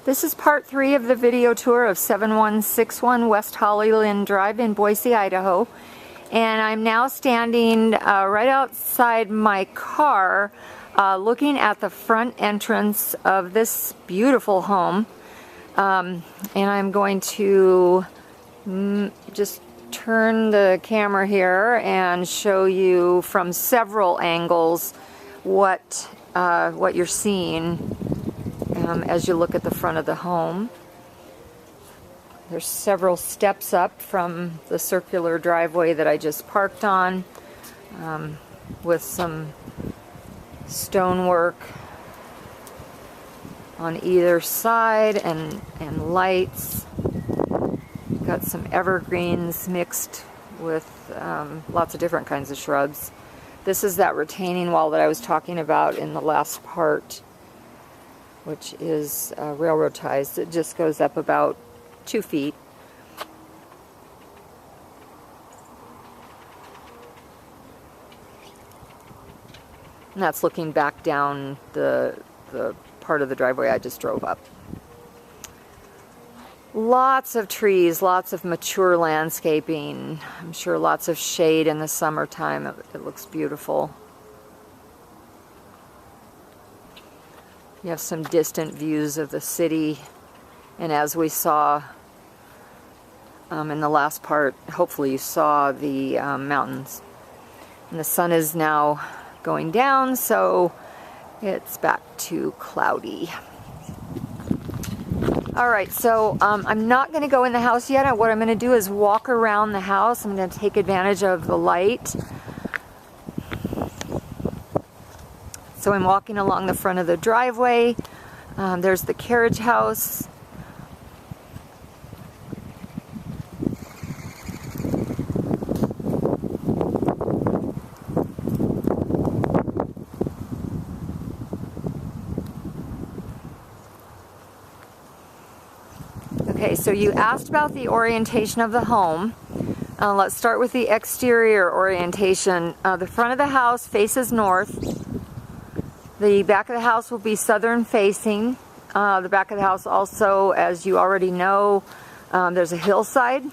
This is part 3 of the video tour of 7161 West Hollilynn Drive in Boise, Idaho. And I'm now standing right outside my car looking at the front entrance of this beautiful home. And I'm going to just turn the camera here and show you from several angles what you're seeing as you look at the front of the home. There's several steps up from the circular driveway that I just parked on, with some stonework on either side and lights. Got some evergreens mixed with lots of different kinds of shrubs. This is that retaining wall that I was talking about in the last part, which is railroad ties. It just goes up about 2 feet. And that's looking back down the part of the driveway I just drove up. Lots of trees, lots of mature landscaping. I'm sure lots of shade in the summertime. It looks beautiful. You have some distant views of the city, and as we saw in the last part, hopefully you saw the mountains. And the sun is now going down, so it's back to cloudy. Alright, so I'm not going to go in the house yet. What I'm going to do is walk around the house. I'm going to take advantage of the light. So I'm walking along the front of the driveway. There's the carriage house. Okay, so you asked about the orientation of the home. Let's start with the exterior orientation. The front of the house faces north. The back of the house will be southern facing. The back of the house also, as you already know, there's a hillside.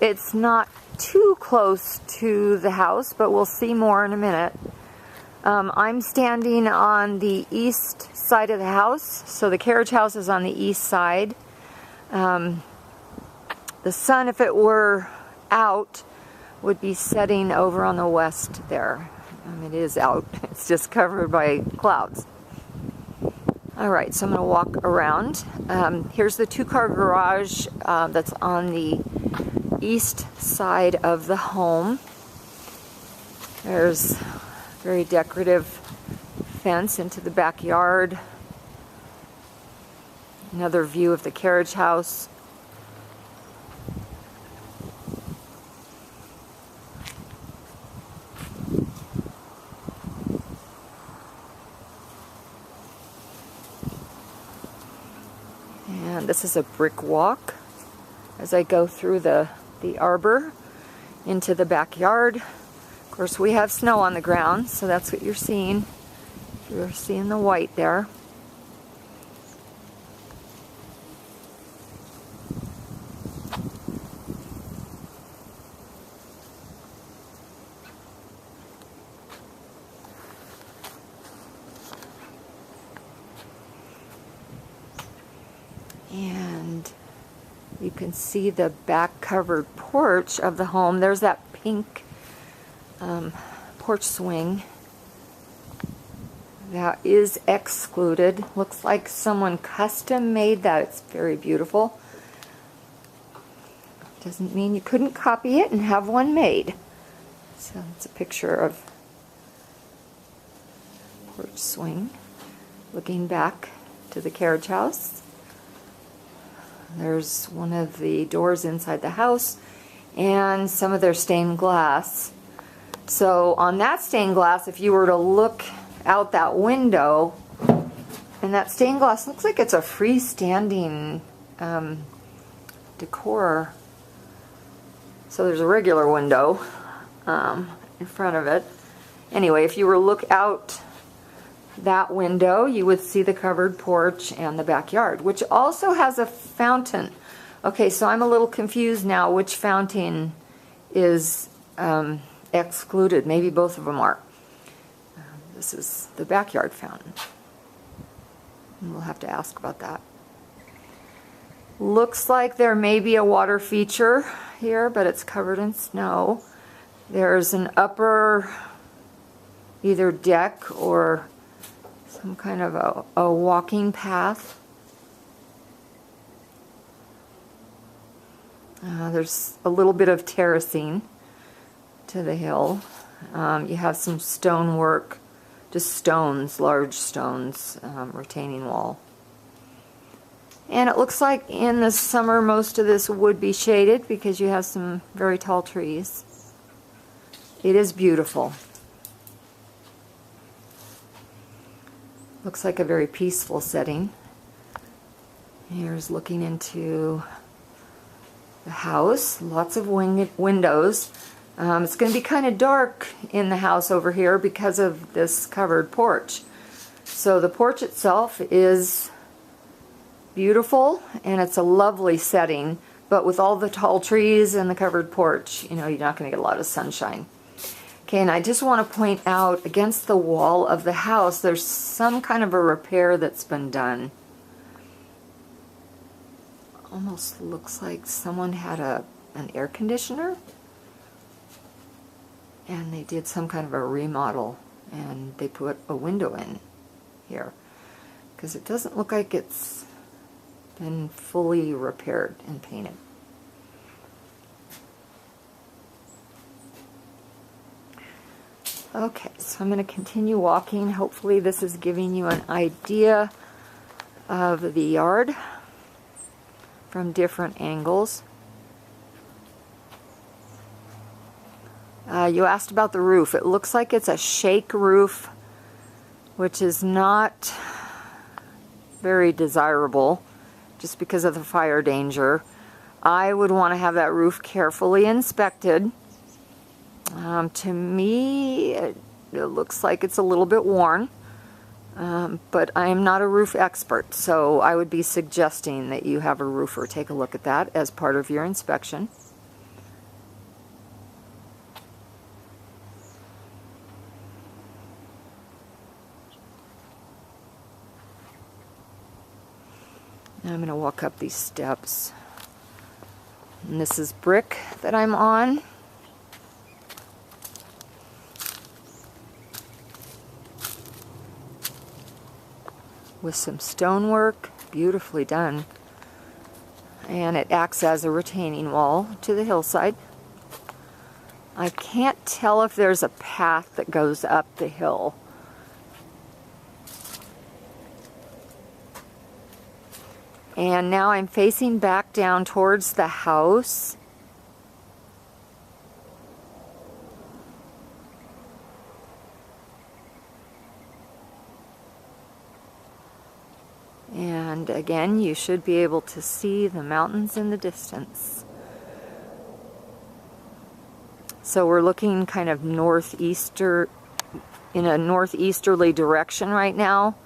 It's not too close to the house, but we'll see more in a minute. I'm standing on the east side of the house, so the carriage house is on the east side. The sun, if it were out, would be setting over on the west there. It is out. It's just covered by clouds. Alright, so I'm going to walk around. Here's the two-car garage that's on the east side of the home. There's a very decorative fence into the backyard. Another view of the carriage house. And this is a brick walk as I go through the arbor into the backyard. Of course, we have snow on the ground, so that's what you're seeing. You're seeing the white there. And you can see the back covered porch of the home. There's that pink porch swing that is excluded. Looks like someone custom made that. It's very beautiful. Doesn't mean you couldn't copy it and have one made. So it's a picture of porch swing looking back to the carriage house. There's one of the doors inside the house and some of their stained glass. So on that stained glass, if you were to look out that window, and that stained glass looks like it's a freestanding decor. So there's a regular window in front of it. Anyway, if you were to look out that window, you would see the covered porch and the backyard, which also has a fountain. Okay, so I'm a little confused now which fountain is excluded. Maybe both of them are. This is the backyard fountain. And we'll have to ask about that. Looks like there may be a water feature here, but it's covered in snow. There's an upper either deck or some kind of a walking path. There's a little bit of terracing to the hill. You have some stonework, just stones, large stones, retaining wall. And it looks like in the summer most of this would be shaded because you have some very tall trees. It is beautiful. Looks like a very peaceful setting. Here's looking into the house. Lots of windows. It's going to be kind of dark in the house over here because of this covered porch. So the porch itself is beautiful and it's a lovely setting, but with all the tall trees and the covered porch, you know, you're not going to get a lot of sunshine. Okay, and I just want to point out against the wall of the house there's some kind of a repair that's been done. Almost looks like someone had an air conditioner and they did some kind of a remodel and they put a window in here because it doesn't look like it's been fully repaired and painted. Okay, so I'm going to continue walking. Hopefully this is giving you an idea of the yard from different angles. You asked about the roof. It looks like it's a shake roof, which is not very desirable just because of the fire danger. I would want to have that roof carefully inspected. To me, it looks like it's a little bit worn, but I am not a roof expert, so I would be suggesting that you have a roofer take a look at that as part of your inspection. Now I'm going to walk up these steps. And this is brick that I'm on. With some stonework, beautifully done. And it acts as a retaining wall to the hillside. I can't tell if there's a path that goes up the hill. And now I'm facing back down towards the house. And again, you should be able to see the mountains in the distance. So we're looking kind of in a northeasterly direction right now.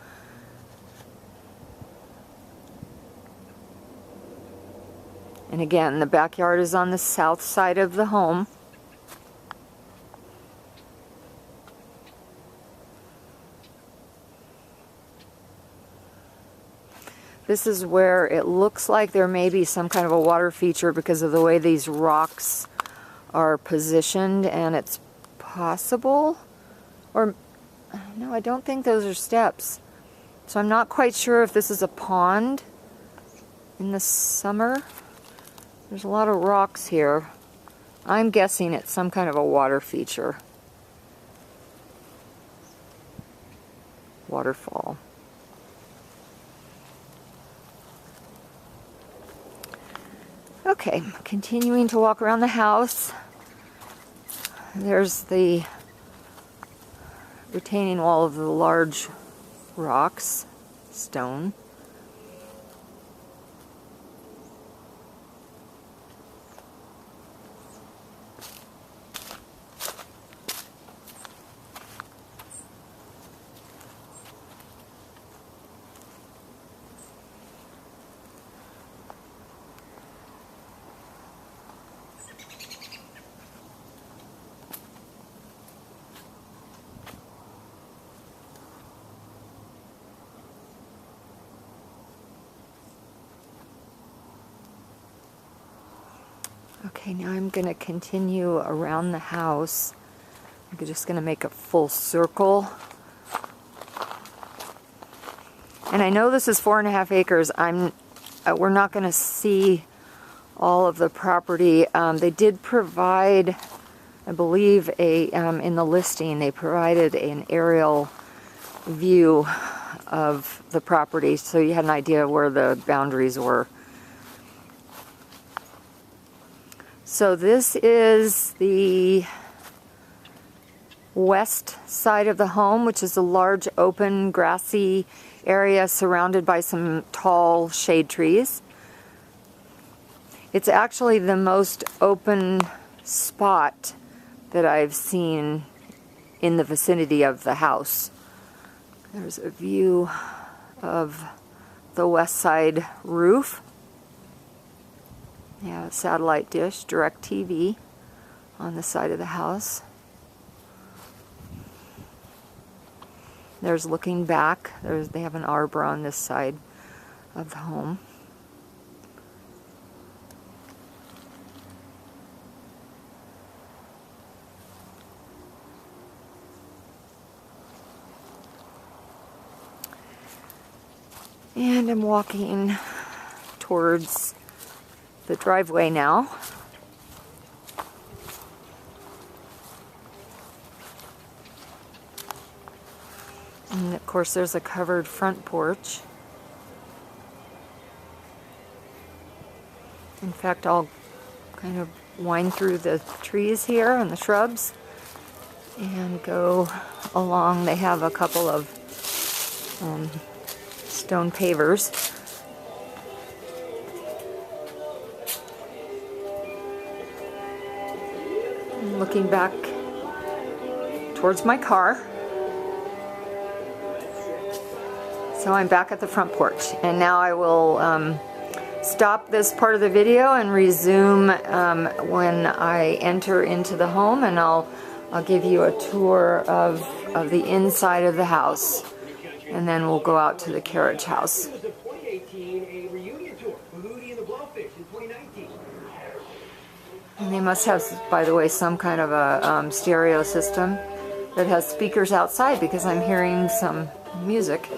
And again, the backyard is on the south side of the home. This is where it looks like there may be some kind of a water feature because of the way these rocks are positioned, and it's possible, or no, I don't think those are steps. So I'm not quite sure if this is a pond in the summer. There's a lot of rocks here. I'm guessing it's some kind of a water feature. Waterfall. Okay, continuing to walk around the house. There's the retaining wall of the large rocks, stone. Okay, now I'm going to continue around the house. I'm just going to make a full circle. And I know this is 4.5 acres. We're not going to see all of the property. They did provide, I believe, in the listing, they provided an aerial view of the property, so you had an idea where the boundaries were. So this is the west side of the home, which is a large open grassy area surrounded by some tall shade trees. It's actually the most open spot that I've seen in the vicinity of the house. There's a view of the west side roof. Yeah, a satellite dish, DirecTV on the side of the house. There's looking back. They have an arbor on this side of the home. And I'm walking towards the driveway now. And of course there's a covered front porch. In fact, I'll kind of wind through the trees here and the shrubs and go along. They have a couple of stone pavers. I'm looking back towards my car. So I'm back at the front porch, and now I will stop this part of the video and resume when I enter into the home, and I'll give you a tour of the inside of the house, and then we'll go out to the carriage house. And they must have, by the way, some kind of a stereo system that has speakers outside, because I'm hearing some music.